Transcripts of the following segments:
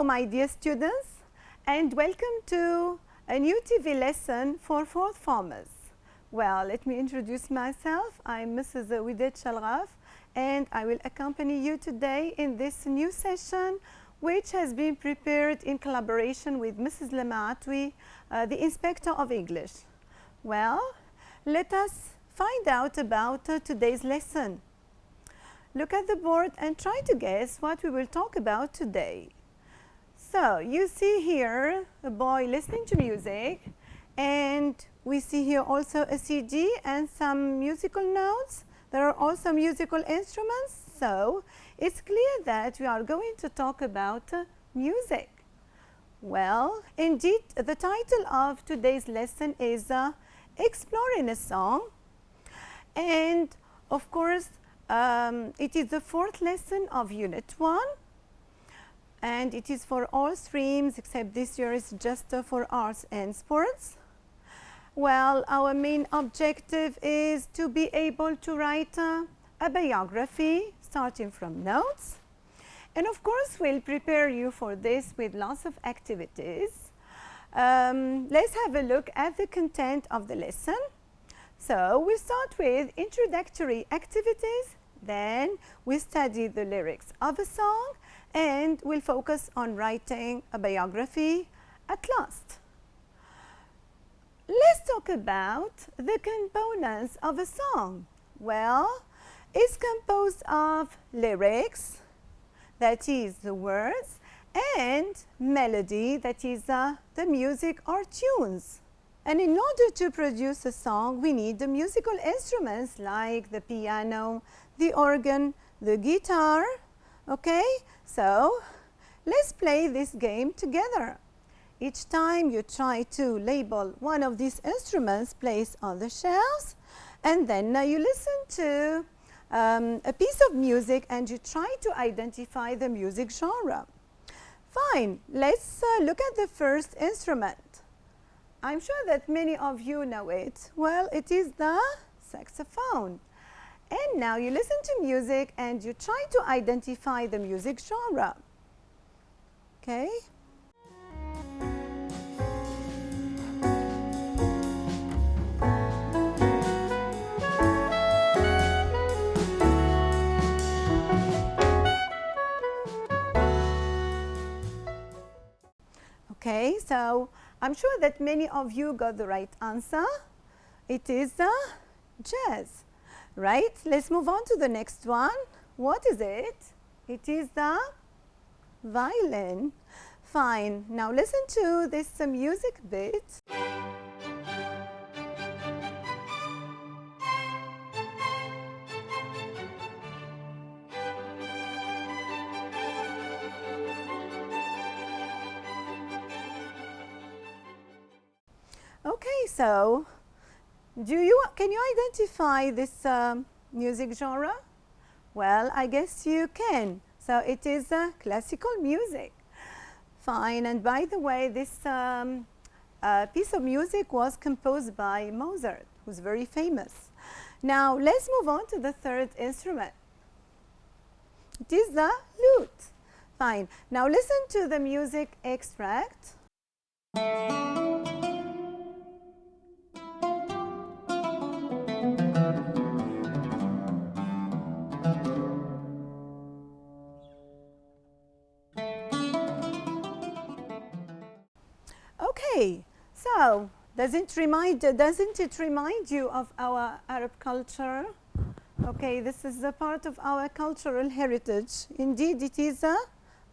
Hello, my dear students, and welcome to a new TV lesson for fourth formers. Well, let me introduce myself. I'm Mrs. Widet Shalraf, and I will accompany you today in this new session, which has been prepared in collaboration with Mrs. Lemaatwi, the Inspector of English. Well, let us find out about today's lesson. Look at the board and try to guess what we will talk about today. So, you see here a boy listening to music, and we see here also a CD and some musical notes. There are also musical instruments, so it's clear that we are going to talk about music. Well, indeed, the title of today's lesson is Exploring a Song, and of course, it is the fourth lesson of Unit 1, and it is for all streams except this year is just for arts and sports. Well, our main objective is to be able to write a biography starting from notes. And of course, we'll prepare you for this with lots of activities. Let's have a look at the content of the lesson. So, we start with introductory activities, then we study the lyrics of a song, and we'll focus on writing a biography at last. Let's talk about the components of a song. Well, it's composed of lyrics, that is the words, and melody, that is the music or tunes. And in order to produce a song, we need the musical instruments like the piano, the organ, the guitar. Okay, so let's play this game together. Each time you try to label one of these instruments placed on the shelves, and then you listen to a piece of music and you try to identify the music genre. Fine, let's look at the first instrument. I'm sure that many of you know it. Well, it is the saxophone. And now you listen to music and you try to identify the music genre. Okay? Okay, so I'm sure that many of you got the right answer. It is jazz, right? Let's move on to the next one. What is it? It is the violin. Fine. Now listen to this music bit. Okay, so can you identify this music genre? Well, I guess you can. So it is classical music. Fine, and by the way, this piece of music was composed by Mozart, who's very famous. Now let's move on to the third instrument. It is the lute. Fine, now listen to the music extract. Okay, so doesn't it remind you of our Arab culture? Okay, this is a part of our cultural heritage. Indeed, it is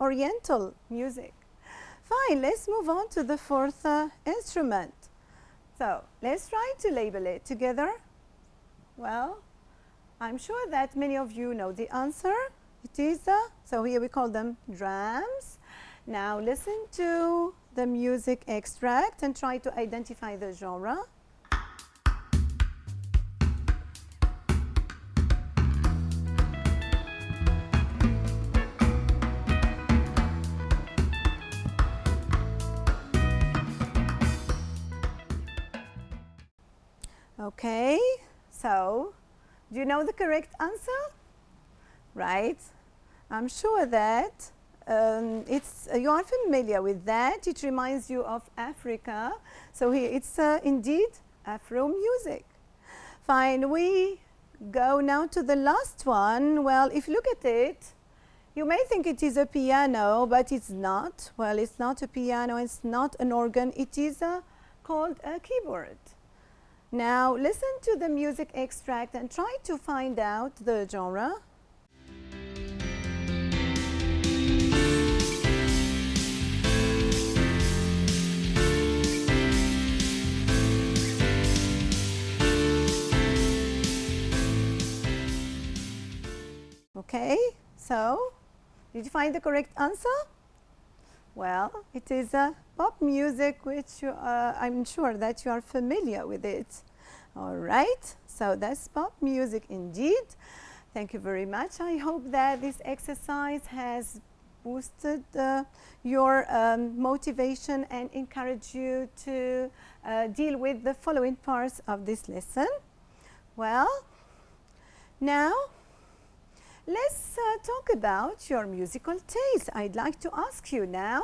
Oriental music. Fine, let's move on to the fourth instrument. So let's try to label it together. Well, I'm sure that many of you know the answer. It is, so here we call them drums. Now listen to the music extract and try to identify the genre. Okay, so do you know the correct answer? Right? I'm sure that you are familiar with that. It reminds you of Africa. So here it's indeed Afro music. Fine, we go now to the last one. Well, if you look at it, you may think it is a piano, but it's not. Well, it's not a piano, it's not an organ, it is called a keyboard. Now, listen to the music extract and try to find out the genre. Okay, so did you find the correct answer? Well, it is pop music, which I'm sure that you are familiar with it. All right, so that's pop music indeed. Thank you very much. I hope that this exercise has boosted your motivation and encouraged you to deal with the following parts of this lesson. Well, now let's talk about your musical taste. I'd like to ask you now,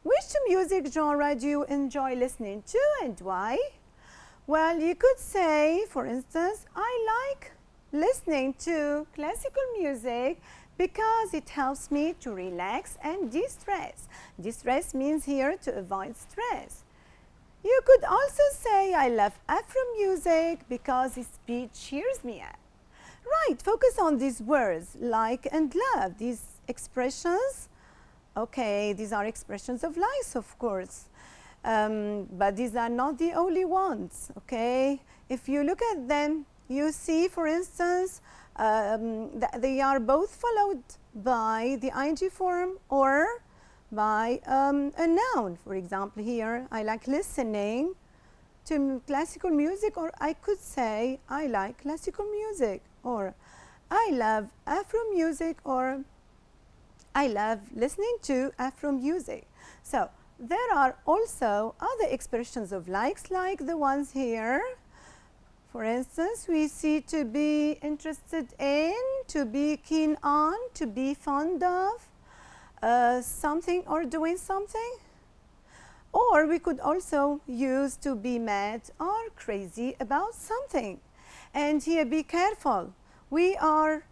which music genre do you enjoy listening to and why? Well, you could say, for instance, I like listening to classical music because it helps me to relax and de-stress. De-stress means here to avoid stress. You could also say, I love Afro music because its beat cheers me up. Right, focus on these words, like and love, these expressions. Okay, these are expressions of likes, of course, but these are not the only ones, okay? If you look at them, you see, for instance, that they are both followed by the ing form or by a noun. For example, here, I like listening to classical music, or I could say, I like classical music, or I love Afro music, or I love listening to Afro music. So there are also other expressions of likes, like the ones here. For instance, we see to be interested in, to be keen on, to be fond of something or doing something. Or we could also use to be mad or crazy about something. And here, be careful. We are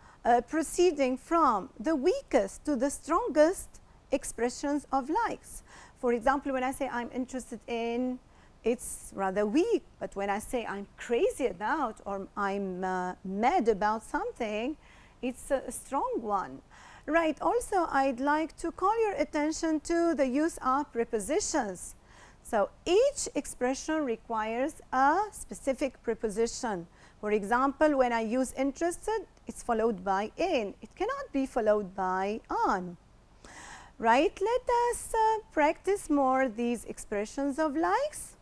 proceeding from the weakest to the strongest expressions of likes. For example, when I say I'm interested in, it's rather weak. But when I say I'm crazy about or I'm mad about something, it's a strong one. Right, also I'd like to call your attention to the use of prepositions. So each expression requires a specific preposition. For example, when I use interested, it's followed by in. It cannot be followed by on. Right, let us practice more these expressions of likes.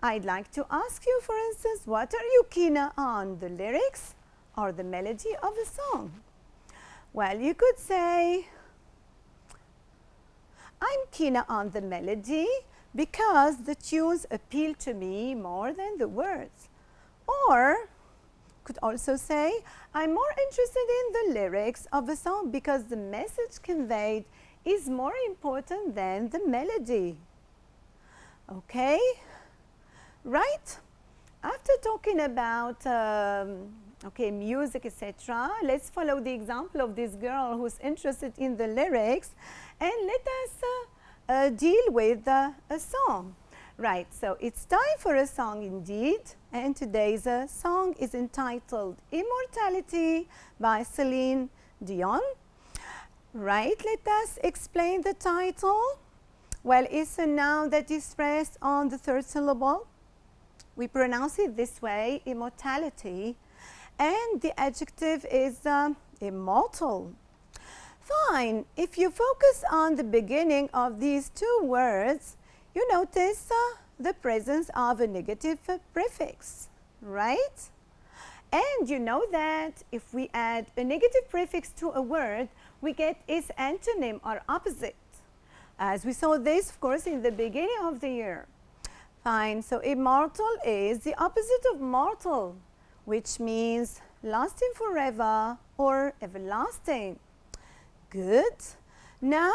I'd like to ask you, for instance, what are you keen on, the lyrics or the melody of a song? Well, you could say, I'm keen on the melody because the tunes appeal to me more than the words. Or could also say, I'm more interested in the lyrics of a song because the message conveyed is more important than the melody. Okay, right? After talking about music, etc., let's follow the example of this girl who's interested in the lyrics, and let us deal with a song. Right, so it's time for a song indeed, and today's song is entitled Immortality by Celine Dion. Right, let us explain the title. Well, it's a noun that is stressed on the third syllable. We pronounce it this way, immortality, and the adjective is immortal. Fine, if you focus on the beginning of these two words, you notice the presence of a negative prefix, right? And you know that if we add a negative prefix to a word, we get its antonym or opposite. As we saw this, of course, in the beginning of the year. Fine, so immortal is the opposite of mortal, which means lasting forever or everlasting. Good. Now,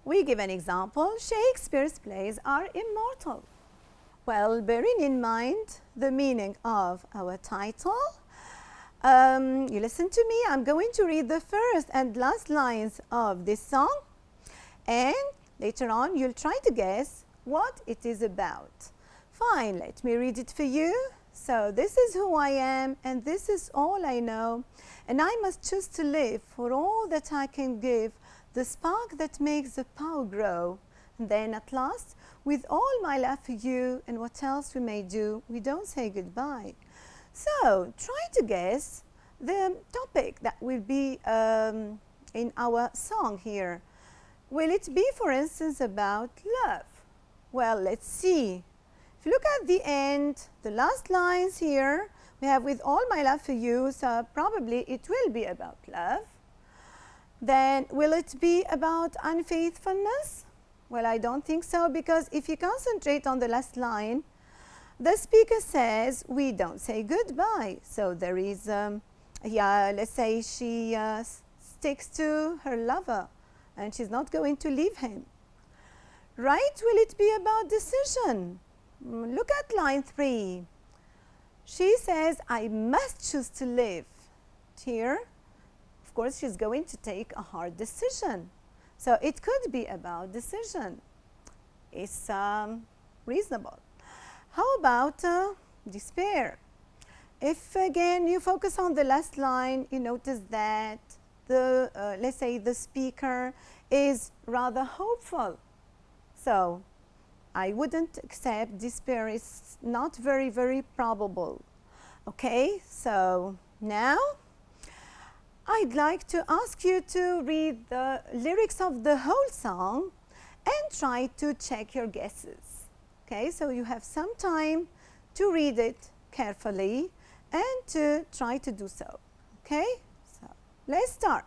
We give an example. Shakespeare's plays are immortal. Well, bearing in mind the meaning of our title, you listen to me. I'm going to read the first and last lines of this song, and later on you'll try to guess what it is about. Fine, let me read it for you. So this is who I am, and this is all I know, and I must choose to live for all that I can give, the spark that makes the power grow. And then at last, with all my love for you and what else we may do, we don't say goodbye. So try to guess the topic that will be in our song here. Will it be, for instance, about love? Well, let's see. If you look at the end, the last lines here, we have with all my love for you, so probably it will be about love. Then will it be about unfaithfulness? Well, I don't think so, because if you concentrate on the last line, the speaker says we don't say goodbye. So there is, let's say she sticks to her lover and she's not going to leave him. Right? Will it be about decision? Look at line 3. She says, I must choose to live. Here, of course, she's going to take a hard decision. So it could be about decision. It's reasonable. How about despair? If again you focus on the last line, you notice that the, let's say the speaker is rather hopeful. So I wouldn't accept despair is not very, very probable. Okay, so now I'd like to ask you to read the lyrics of the whole song and try to check your guesses. Okay, so you have some time to read it carefully and to try to do so. Okay, so let's start.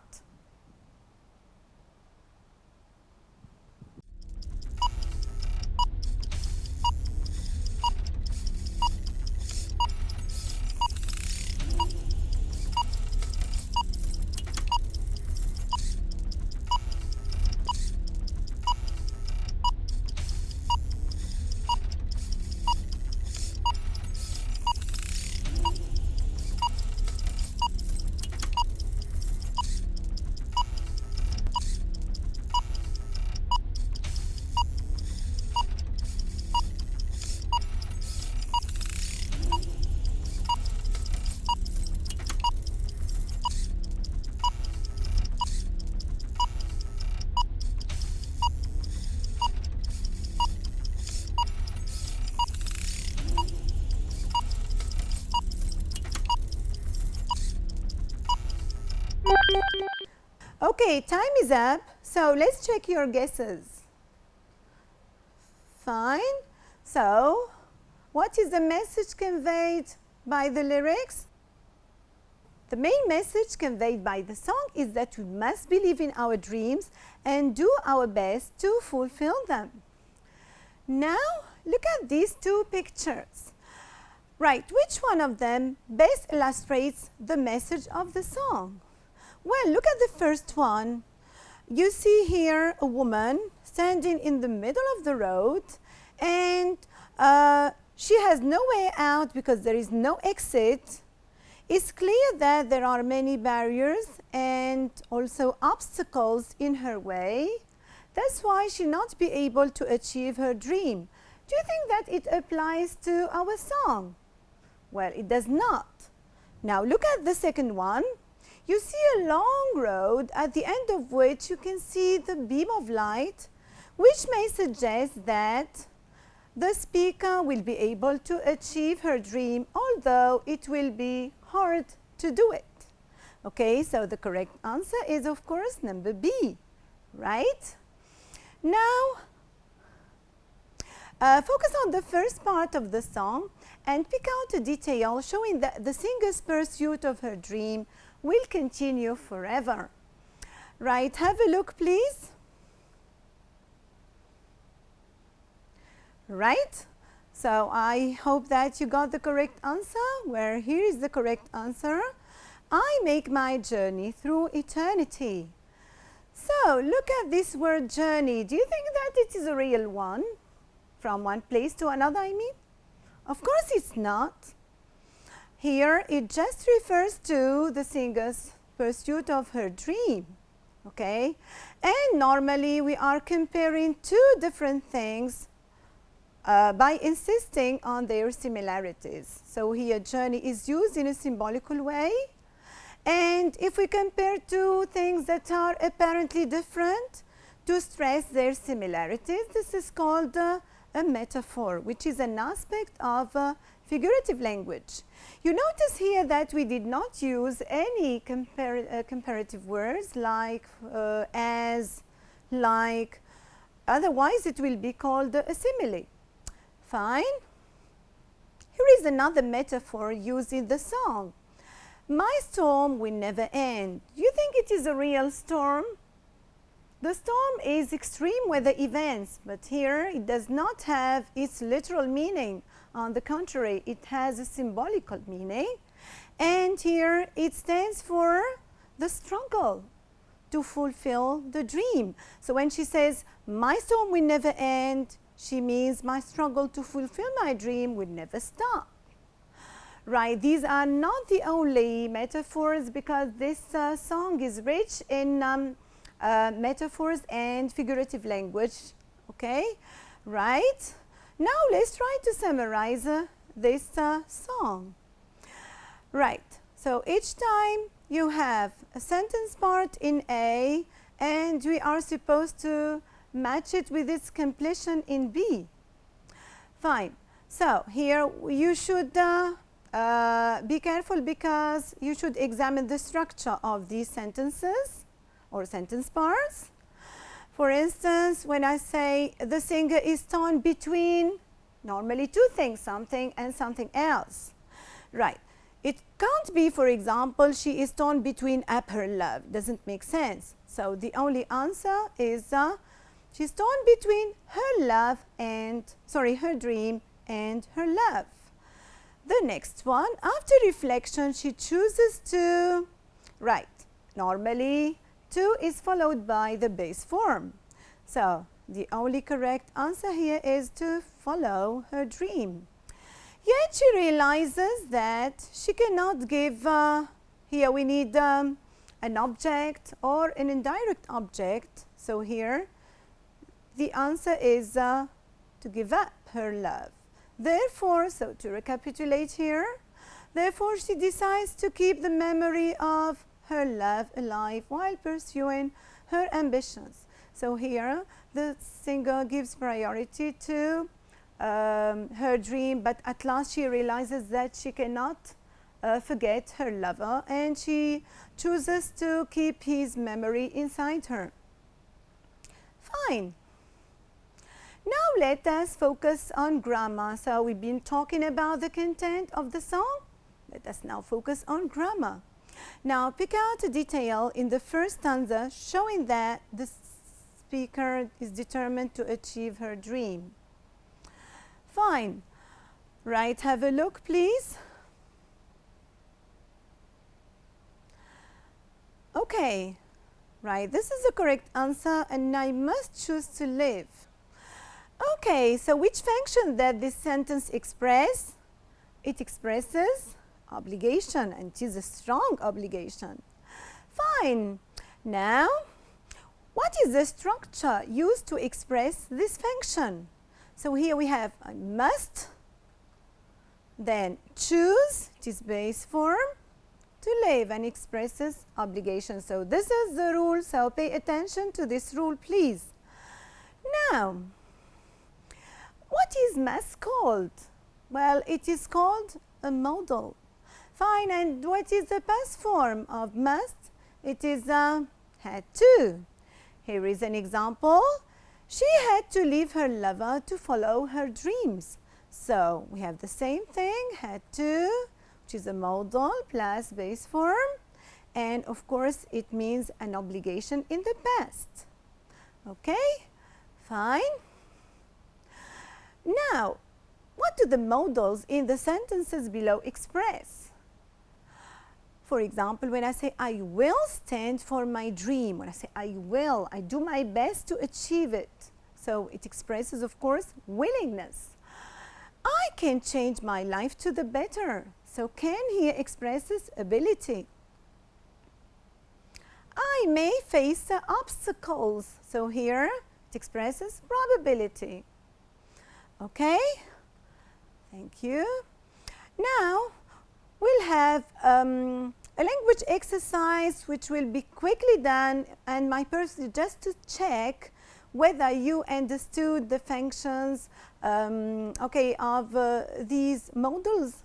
Okay, time is up. So let's check your guesses. Fine. So what is the message conveyed by the lyrics? The main message conveyed by the song is that we must believe in our dreams and do our best to fulfill them. Now look at these two pictures. Right, which one of them best illustrates the message of the song? Well, look at the first one. You see here a woman standing in the middle of the road, and she has no way out because there is no exit. It's clear that there are many barriers and also obstacles in her way. That's why she not be able to achieve her dream. Do you think that it applies to our song? Well, it does not. Now look at the second one. You see a long road at the end of which you can see the beam of light, which may suggest that the speaker will be able to achieve her dream, although it will be hard to do it. Okay, so the correct answer is, of course, number B, right? Now, focus on the first part of the song and pick out a detail showing that the singer's pursuit of her dream will continue forever. Right, have a look, please. Right, so I hope that you got the correct answer. Where here is the correct answer. I make my journey through eternity. So look at this word journey. Do you think that it is a real one? From one place to another, I mean? Of course it's not. Here it just refers to the singer's pursuit of her dream. Okay? And normally we are comparing two different things by insisting on their similarities. So here journey is used in a symbolical way. And if we compare two things that are apparently different to stress their similarities, this is called a metaphor, which is an aspect of figurative language. You notice here that we did not use any comparative words like as, like, otherwise it will be called a simile. Fine. Here is another metaphor used in the song. My storm will never end. Do you think it is a real storm? The storm is extreme weather events, but here it does not have its literal meaning. On the contrary, it has a symbolical meaning. And here it stands for the struggle to fulfill the dream. So when she says, my storm will never end, she means my struggle to fulfill my dream will never stop. Right, these are not the only metaphors, because this song is rich in metaphors and figurative language. Okay, right. Now let's try to summarize this song. Right, so each time you have a sentence part in A and we are supposed to match it with its completion in B. Fine, so here you should be careful, because you should examine the structure of these sentences or sentence parts. For instance, when I say the singer is torn between, normally two things, something and something else. Right. It can't be, for example, she is torn between up her love. Doesn't make sense. So the only answer is she's torn between her love and, her dream and her love. The next one, after reflection, she chooses to, right, normally to is followed by the base form. So the only correct answer here is to follow her dream. Yet she realizes that she cannot give, here we need an object or an indirect object. So here the answer is to give up her love. Therefore, so to recapitulate here, therefore she decides to keep the memory of her love alive while pursuing her ambitions. So here the singer gives priority to her dream, but at last she realizes that she cannot forget her lover, and she chooses to keep his memory inside her. Fine. Now let us focus on grammar. So we've been talking about the content of the song. Let us now focus on grammar. Now pick out a detail in the first stanza showing that the speaker is determined to achieve her dream. Fine. Right, have a look, please. Okay. Right, this is the correct answer, and I must choose to live. Okay, so which function does this sentence express? It expresses obligation, and it is a strong obligation. Fine. Now, what is the structure used to express this function? So here we have a must, then choose, it is base form, to live, and expresses obligation. So this is the rule, so pay attention to this rule, please. Now, what is must called? Well, it is called a modal. Fine, and what is the past form of must? It is had to. Here is an example. She had to leave her lover to follow her dreams. So we have the same thing, had to, which is a modal plus base form, and of course it means an obligation in the past. Okay, fine. Now, what do the modals in the sentences below express? For example, when I say I will stand for my dream, when I say I will, I do my best to achieve it. So it expresses, of course, willingness. I can change my life to the better. So can here expresses ability. I may face obstacles. So here it expresses probability. Okay, thank you. Now we'll have a language exercise which will be quickly done, and my purpose is just to check whether you understood the functions of these models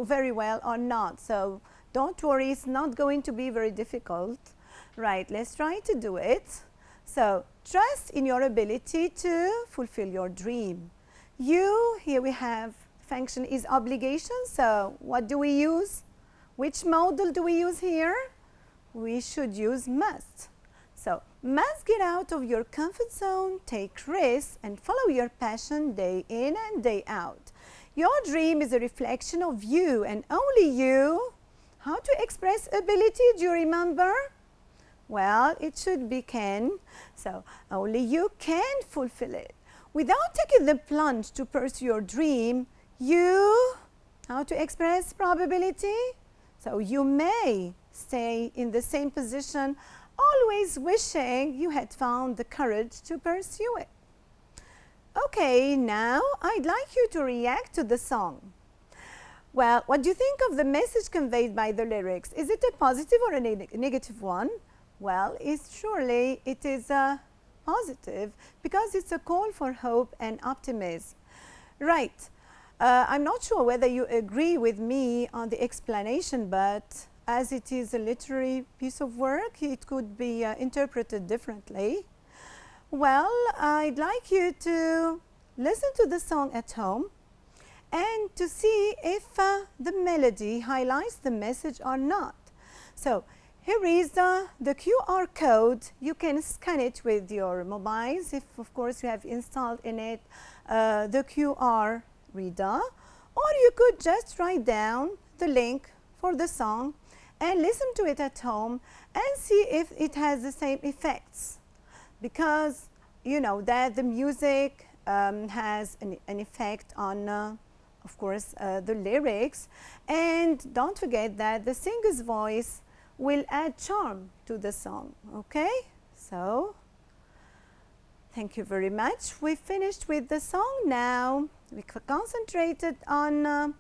very well or not. So don't worry, it's not going to be very difficult. Right, let's try to do it. So trust in your ability to fulfill your dream. You, here we have function is obligation. So what do we use? Which modal do we use here? We should use must. So must get out of your comfort zone, take risks, and follow your passion day in and day out. Your dream is a reflection of you and only you. How to express ability, do you remember? Well, it should be can. So only you can fulfill it. Without taking the plunge to pursue your dream, how to express probability? So you may stay in the same position, always wishing you had found the courage to pursue it. Okay, now I'd like you to react to the song. Well, what do you think of the message conveyed by the lyrics? Is it a positive or a negative one? Well, surely it is a positive because it's a call for hope and optimism. Right. I'm not sure whether you agree with me on the explanation, but as it is a literary piece of work, it could be interpreted differently. Well, I'd like you to listen to the song at home and to see if the melody highlights the message or not. So here is the QR code. You can scan it with your mobiles if, of course, you have installed in it the QR reader, or you could just write down the link for the song and listen to it at home and see if it has the same effects, because you know that the music has an effect on of course the lyrics, and don't forget that the singer's voice will add charm to the song. Okay, so thank you very much. We finished with the song. Now we concentrated on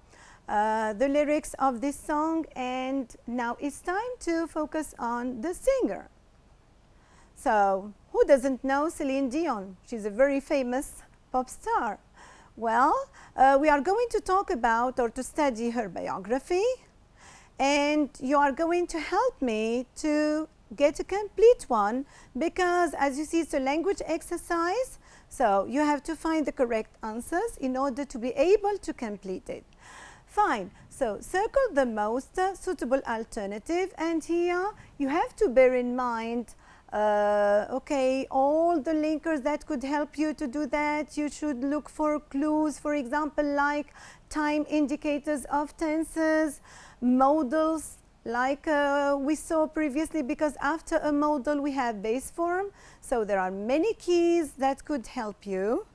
the lyrics of this song, and now it's time to focus on the singer. So who doesn't know Celine Dion? She's a very famous pop star. Well, we are going to talk about or to study her biography, and you are going to help me to get a complete one, because as you see, it's a language exercise, so you have to find the correct answers in order to be able to complete it. Fine, so circle the most suitable alternative, and here you have to bear in mind okay, all the linkers that could help you to do that. You should look for clues, for example, like time indicators of tenses, modals, like we saw previously, because after a modal we have base form. So there are many keys that could help you,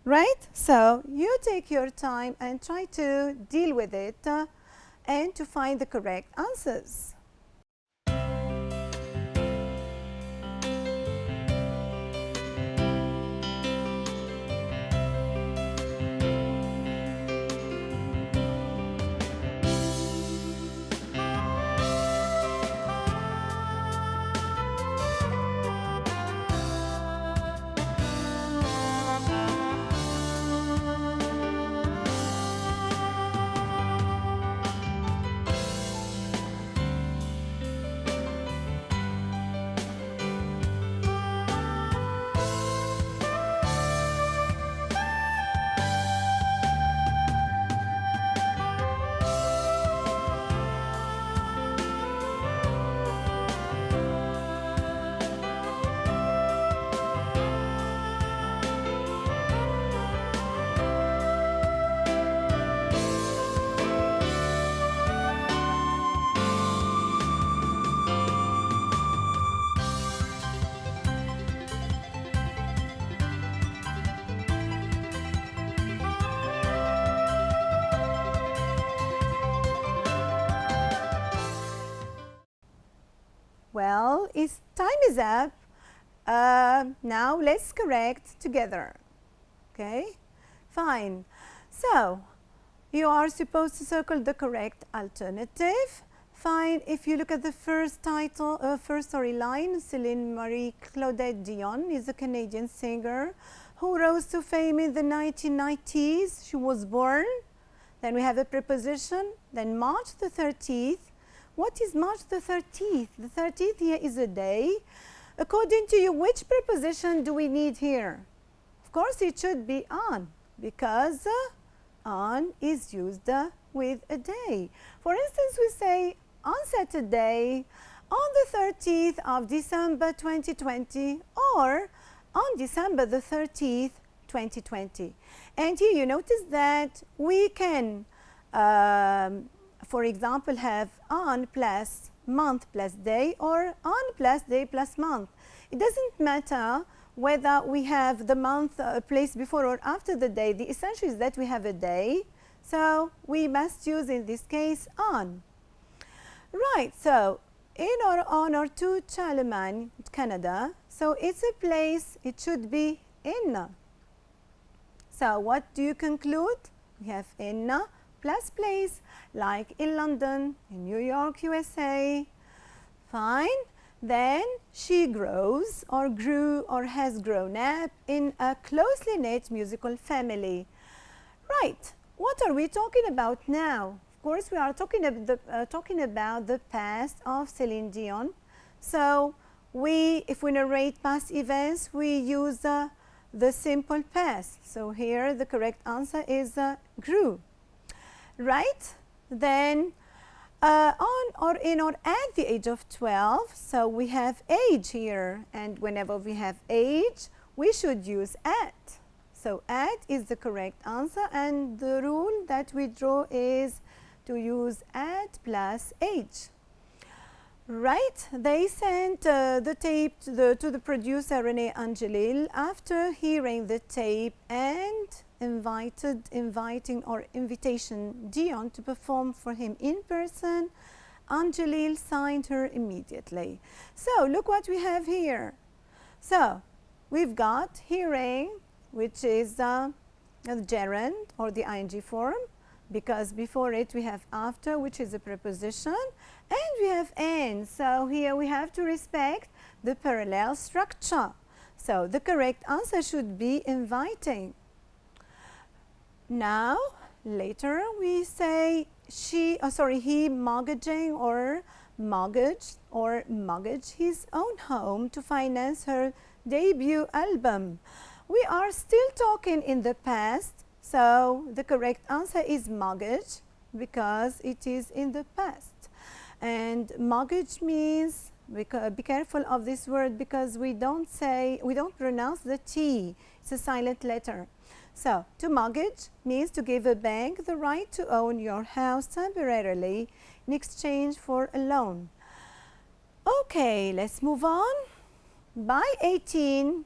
right? So you take your time and try to deal with it and to find the correct answers. Well, time is up. Now let's correct together. Okay, fine. So you are supposed to circle the correct alternative. Fine. If you look at the first line, Céline Marie Claudette Dion is a Canadian singer who rose to fame in the 1990s. She was born. Then we have a preposition. Then March the 30th. What is March the 30th? The 30th here is a day. According to you, which preposition do we need here? Of course, it should be on, because on is used with a day. For instance, we say on Saturday, on the 30th of December 2020, or on December the 30th, 2020. And here you notice that we can, for example, have on plus month plus day, or on plus day plus month. It doesn't matter whether we have the month placed before or after the day. The essential is that we have a day, so we must use in this case on. Right, so in or on or to Charlemagne, Canada, so it's a place, it should be in. So what do you conclude? We have in plus place, like in London, in New York, USA. Fine. Then she grows or grew or has grown up in a closely knit musical family. Right. What are we talking about now? Of course, we are talking about the past of Céline Dion. So if we narrate past events, we use the simple past. So here the correct answer is grew. Right? Then on or in or at the age of 12, so we have age here, and whenever we have age, we should use at. So at is the correct answer, and the rule that we draw is to use at plus age. Right, they sent the tape to the producer René Angelil after hearing the tape and inviting Dion to perform for him in person. Angelil signed her immediately. So look what we have here. So we've got hearing, which is the gerund or the ing form, because before it we have after, which is a preposition, and we have in. So here we have to respect the parallel structure. So the correct answer should be inviting. Now later we say he mortgaging or mortgaged his own home to finance her debut album. We are still talking in the past, so the correct answer is mortgage, because it is in the past. And mortgage means, be careful of this word, because we don't pronounce the T. It's a silent letter. So to mortgage means to give a bank the right to own your house temporarily in exchange for a loan. Okay, let's move on. By 18,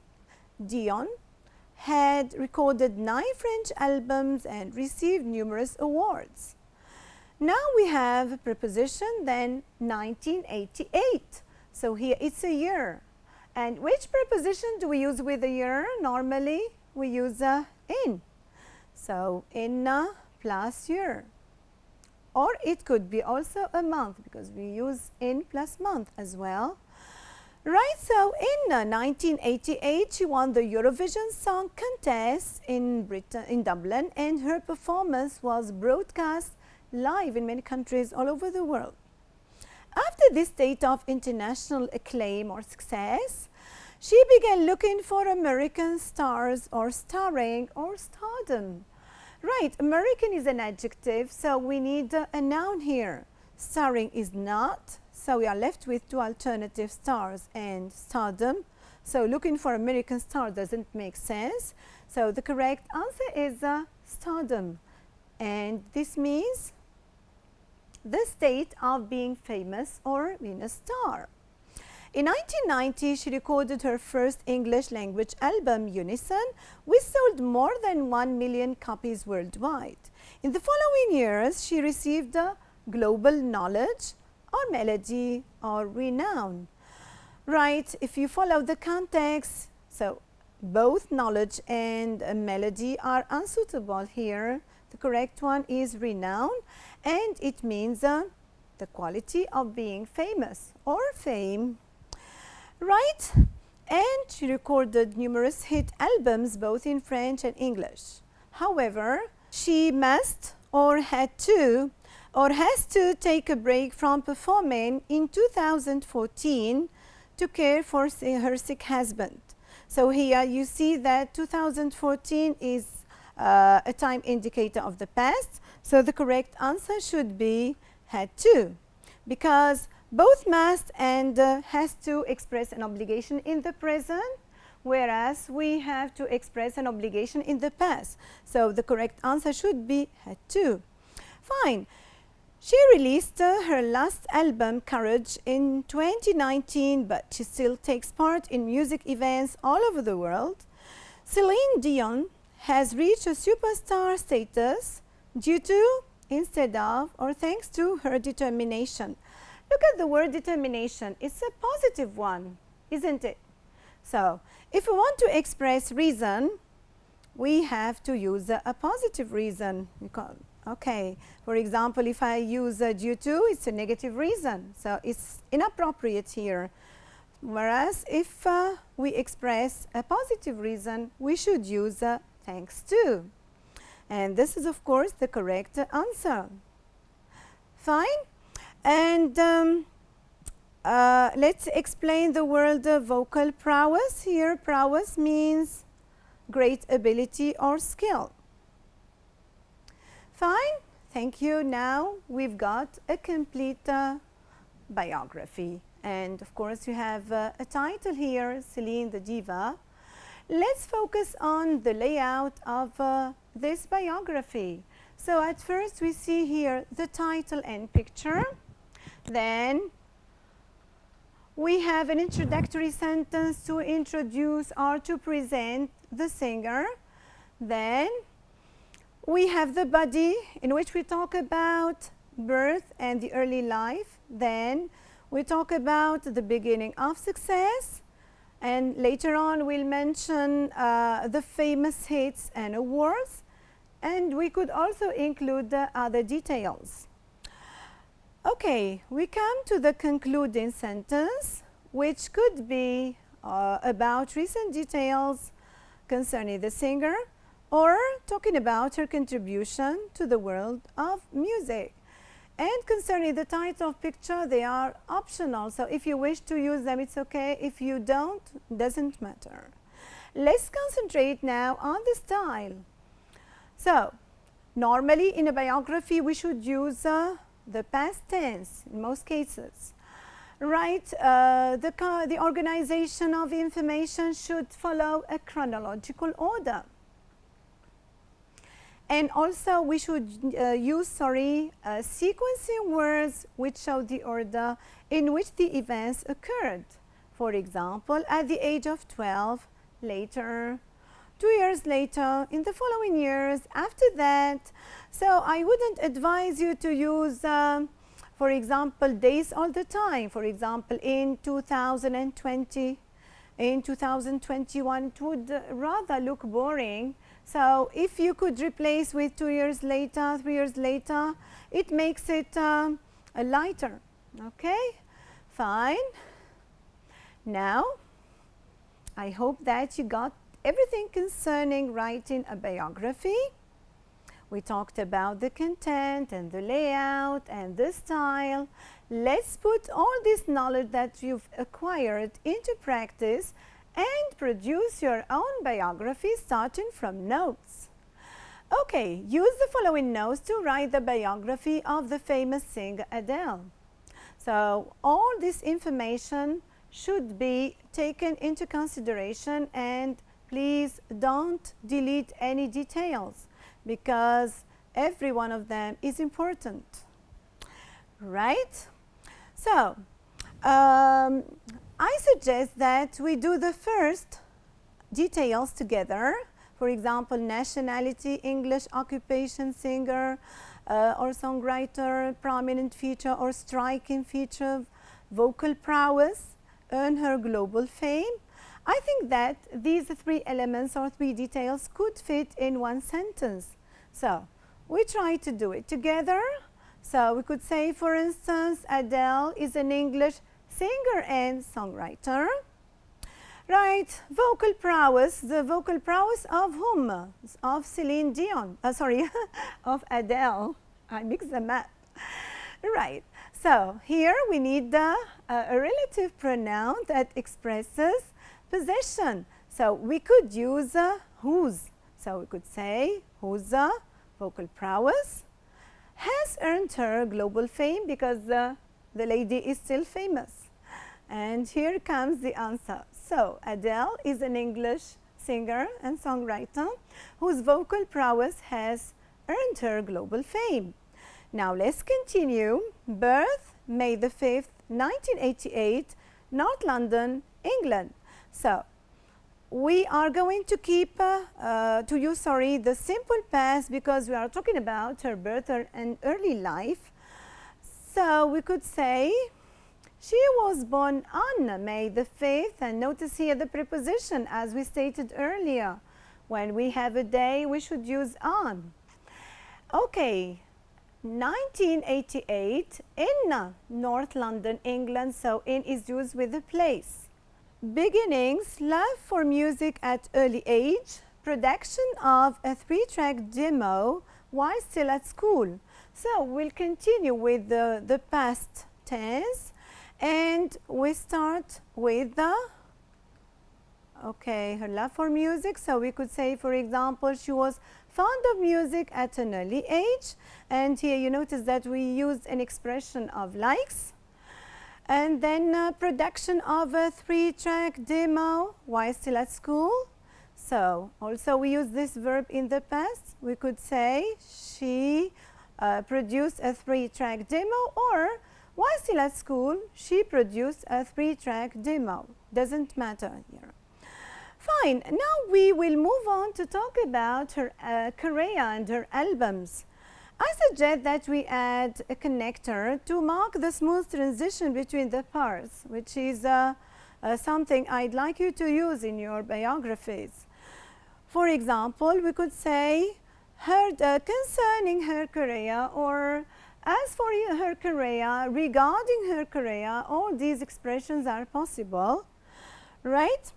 Dion had recorded 9 French albums and received numerous awards. Now we have a preposition, then 1988. So here it's a year. And which preposition do we use with a year? Normally we use in. So in plus year. Or it could be also a month, because we use in plus month as well. Right, so in 1988 she won the Eurovision Song Contest in Dublin, and her performance was broadcast live in many countries all over the world. After this state of international acclaim or success, she began looking for American stars or starring or stardom. Right, American is an adjective, so we need a noun here. Starring is not, so we are left with 2 alternative, stars and stardom. So looking for American star doesn't make sense. So the correct answer is stardom. And this means the state of being famous or being a star. In 1990, she recorded her first English language album, Unison, which sold more than 1 million copies worldwide. In the following years, she received global knowledge or melody or renown. right? If you follow the context, so both knowledge and melody are unsuitable here. The correct one is renown, and it means the quality of being famous or fame, right? And she recorded numerous hit albums both in French and English. However, she must or had to or has to take a break from performing in 2014 to care for her sick husband. So here you see that 2014 is a time indicator of the past. So the correct answer should be had to, because both must and has to express an obligation in the present, whereas we have to express an obligation in the past. So the correct answer should be had to. Fine. She released her last album, Courage, in 2019, but she still takes part in music events all over the world. Celine Dion has reached a superstar status due to, instead of, or thanks to her determination. Look at the word determination. It's a positive one, isn't it? So, if we want to express reason, we have to use a positive reason. Okay, for example, if I use due to, it's a negative reason, so it's inappropriate here. Whereas if we express a positive reason, we should use thanks to. And this is, of course, the correct answer. Fine. And let's explain the word vocal prowess. Here, prowess means great ability or skill. Fine, thank you. Now we've got a complete biography. And of course, you have a title here, Celine the Diva. Let's focus on the layout of this biography. So at first, we see here the title and picture. Then we have an introductory sentence to introduce or to present the singer. Then we have the body, in which we talk about birth and the early life. Then we talk about the beginning of success. And later on, we'll mention the famous hits and awards. And we could also include other details. Okay, we come to the concluding sentence, which could be about recent details concerning the singer, or talking about her contribution to the world of music. And concerning the title of picture, they are optional. So if you wish to use them, it's okay. If you don't, doesn't matter. Let's concentrate now on the style. So normally in a biography, we should use the past tense in most cases. Right, the organization of information should follow a chronological order. And also we should use, sequencing words which show the order in which the events occurred. For example, at the age of 12, later, 2 years later, in the following years, after that. So I wouldn't advise you to use, for example, days all the time. For example, in 2020, in 2021, it would rather look boring. So if you could replace with 2 years later, 3 years later, it makes it lighter. Okay, fine. Now, I hope that you got everything concerning writing a biography. We talked about the content and the layout and the style. Let's put all this knowledge that you've acquired into practice and produce your own biography starting from notes. Okay, use the following notes to write the biography of the famous singer Adele. So all this information should be taken into consideration, and please don't delete any details because every one of them is important, right? So I suggest that we do the first details together. For example, nationality, English, occupation, singer or songwriter, prominent feature or striking feature, vocal prowess, earn her global fame? I think that these three elements or three details could fit in one sentence. So we try to do it together. So we could say, for instance, Adele is an English singer and songwriter. Right, vocal prowess, the vocal prowess of whom? Of Celine Dion, of Adele. I mixed them up. Right, so here we need a relative pronoun that expresses possession. So we could use whose. So we could say whose vocal prowess has earned her global fame, because the lady is still famous. And here comes the answer. So Adele is an English singer and songwriter whose vocal prowess has earned her global fame. Now let's continue. Birth, May the 5th, 1988, North London, England. So we are going to keep the simple past, because we are talking about her birth and early life. So we could say she was born on May the 5th, and notice here the preposition as we stated earlier. When we have a day, we should use on. Okay, 1988 in North London, England, so in is used with the place. Beginnings, love for music at early age, production of a 3-track demo while still at school. So we'll continue with the past tense, and we start with the, her love for music. So we could say, for example, she was fond of music at an early age, and here you notice that we used an expression of likes. And then production of a 3-track demo while still at school. So also we use this verb in the past. We could say she produced a 3-track demo, or while still at school she produced a 3-track demo. Doesn't matter here. Fine, now we will move on to talk about her career and her albums. I suggest that we add a connector to mark the smooth transition between the parts, which is something I'd like you to use in your biographies. For example, we could say concerning her career, or as for her career, regarding her career. All these expressions are possible, right?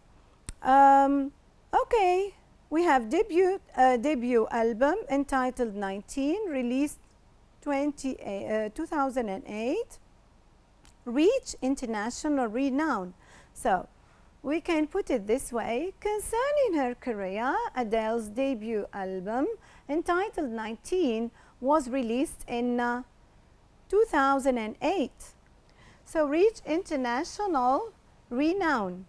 Okay. We have debut album entitled 19, released 2008, reach international renown. So we can put it this way: concerning her career, Adele's debut album entitled 19 was released in 2008. So reach international renown.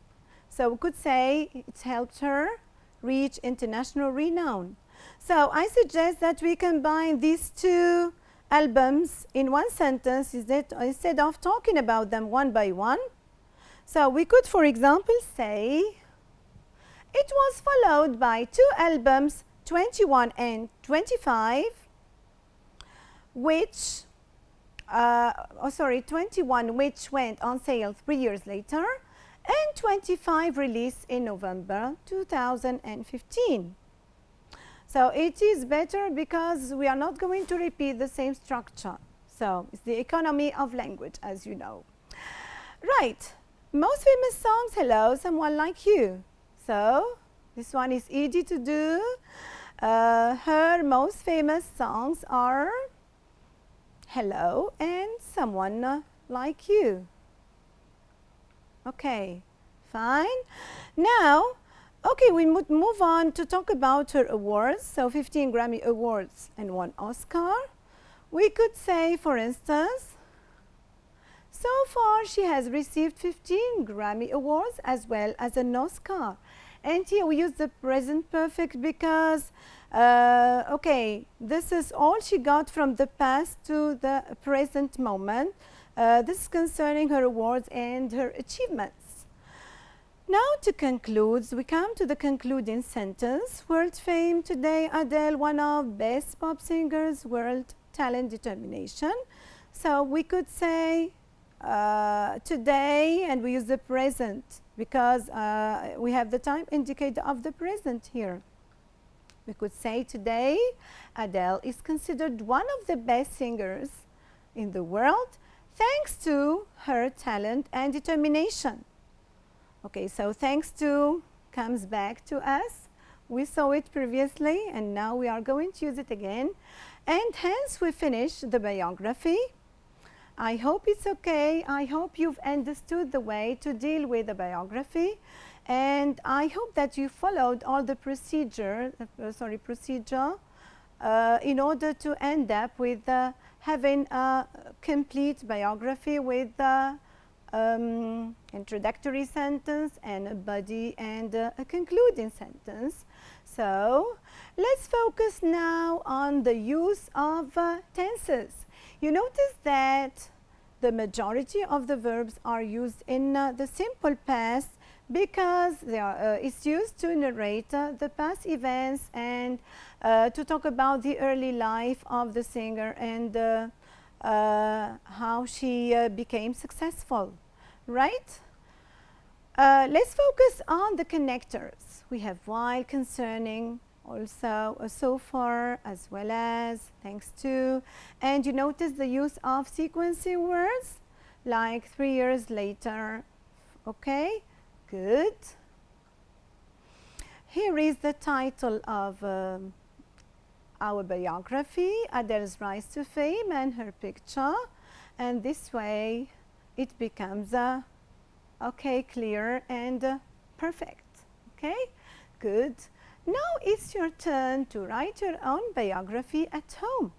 So we could say it helped her reach international renown. So I suggest that we combine these two albums in one sentence instead of talking about them one by one. So we could, for example, say it was followed by 2 albums, 21 and 25, which 21 which went on sale 3 years later, and 25 released in November 2015. So it is better because we are not going to repeat the same structure. So it's the economy of language, as you know. Right, most famous songs, Hello, Someone Like You. So this one is easy to do. Her most famous songs are Hello and Someone Like You. Okay, fine. Now, okay, we move on to talk about her awards. So 15 Grammy Awards and 1 Oscar. We could say, for instance, so far she has received 15 Grammy Awards as well as an Oscar. And here we use the present perfect because, okay, this is all she got from the past to the present moment. This is concerning her awards and her achievements. Now to conclude, we come to the concluding sentence. World fame today, Adele, one of best pop singers, world talent determination. So we could say today, and we use the present because we have the time indicator of the present here. We could say today Adele is considered one of the best singers in the world thanks to her talent and determination. Okay, so thanks to comes back to us. We saw it previously and now we are going to use it again. And hence we finish the biography. I hope it's okay. I hope you've understood the way to deal with the biography. And I hope that you followed all the procedure in order to end up with having a complete biography with introductory sentence and a body and a concluding sentence. So let's focus now on the use of tenses. You notice that the majority of the verbs are used in the simple past because it's used to narrate the past events and to talk about the early life of the singer and how she became successful, right? Let's focus on the connectors. We have while, concerning, also so far, as well as, thanks to, and you notice the use of sequencing words like 3 years later. Okay, good. Here is the title of our biography, Adele's Rise to Fame, and her picture, and this way it becomes okay, clear and perfect. Okay, good. Now it's your turn to write your own biography at home.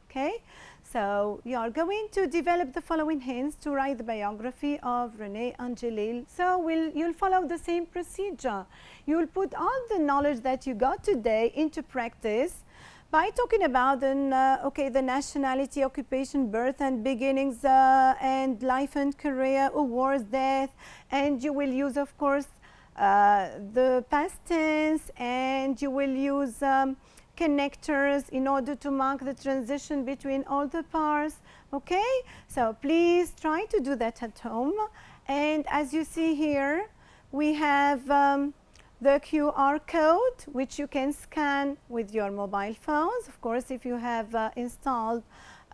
Okay, so you are going to develop the following hints to write the biography of Renée Angelil. So you'll follow the same procedure. You'll put all the knowledge that you got today into practice by talking about the nationality, occupation, birth and beginnings, and life and career, awards, death, and you will use, of course, the past tense, and you will use connectors in order to mark the transition between all the parts. Okay, so please try to do that at home. And as you see here, we have the QR code, which you can scan with your mobile phones, of course, if you have installed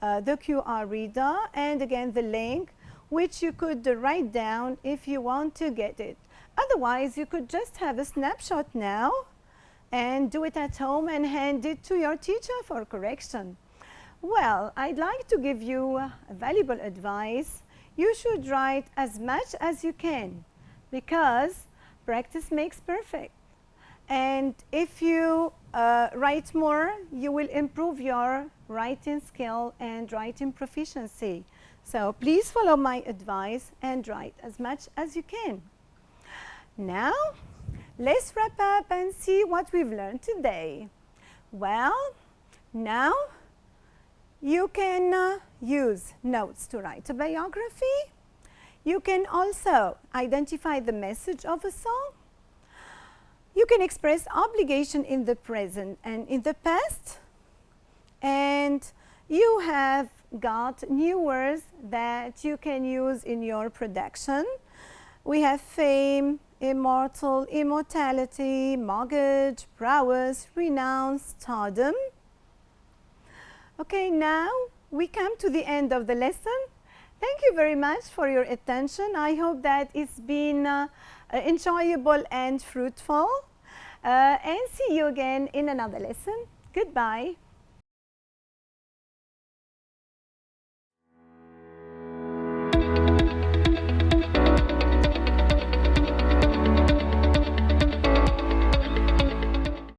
the QR reader, and again the link, which you could write down if you want to get it. Otherwise, you could just have a snapshot now and do it at home and hand it to your teacher for correction. Well, I'd like to give you valuable advice. You should write as much as you can because practice makes perfect. And if you write more, you will improve your writing skill and writing proficiency. So please follow my advice and write as much as you can. Now, let's wrap up and see what we've learned today. Well, now you can use notes to write a biography. You can also identify the message of a song. You can express obligation in the present and in the past. And you have got new words that you can use in your production. We have fame, immortal, immortality, mortgage, prowess, renown, stardom. Okay, now we come to the end of the lesson. Thank you very much for your attention. I hope that it's been enjoyable and fruitful. And see you again in another lesson. Goodbye.